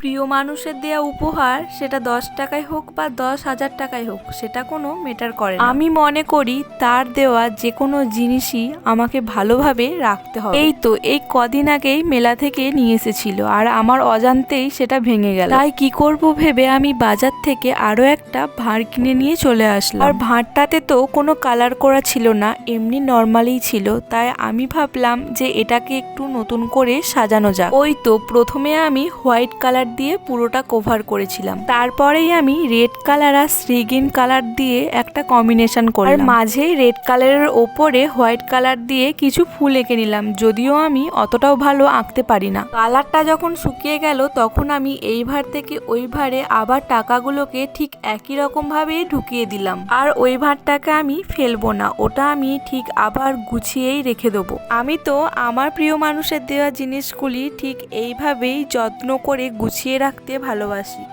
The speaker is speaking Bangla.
প্রিয় মানুষের দেয়া উপহার সেটা 10 টাকায় হোক বা 10,000 টাকায় হোক, সেটা কোনো ম্যাটার করে না। আমি মনে করি তার দেওয়া যে কোনো জিনিসই আমাকে ভালোভাবে রাখতে হবে। এই তো এই কদিন আগেই মেলা থেকে নিয়ে এসেছিল, আর আমার অজান্তেই সেটা ভেঙে গেল। তাই কি করব ভেবে আমি বাজার থেকে আরো একটা ভাঁড় কিনে নিয়ে চলে আসলাম। আর ভাঁড়টাতে তো কোনো কালার করা ছিল না, এমনি নর্মালি ছিল। তাই আমি ভাবলাম যে এটাকে একটু নতুন করে সাজানো যাক। ওই তো প্রথমে আমি হোয়াইট কালার দিয়ে পুরোটা কভার করেছিলাম, তারপরেই আমি রেড কালার আর শ্রীগ্রিন কালার দিয়ে একটা কম্বিনেশন করলাম, আর মাঝে রেড কালারের ওপরে হোয়াইট কালার দিয়ে কিছু ফুল এঁকে নিলাম। যদিও আমি অতটাও ভালো আঁকতে পারি না। কালারটা যখন শুকিয়ে গেল তখন আমি এই ভাঁড় থেকে ওই ভাঁড়ে আবার টাকাগুলোকে ঠিক একই রকম ভাবে ঢুকিয়ে দিলাম। আর ওই ভাঁড়টাকে আমি ফেলবো না, ওটা আমি ঠিক আবার গুছিয়েই রেখে দেবো। আমি তো আমার প্রিয় মানুষের দেওয়া জিনিসগুলি ঠিক এইভাবেই যত্ন করে গুছিয়ে রাখতে ভালোবাসি।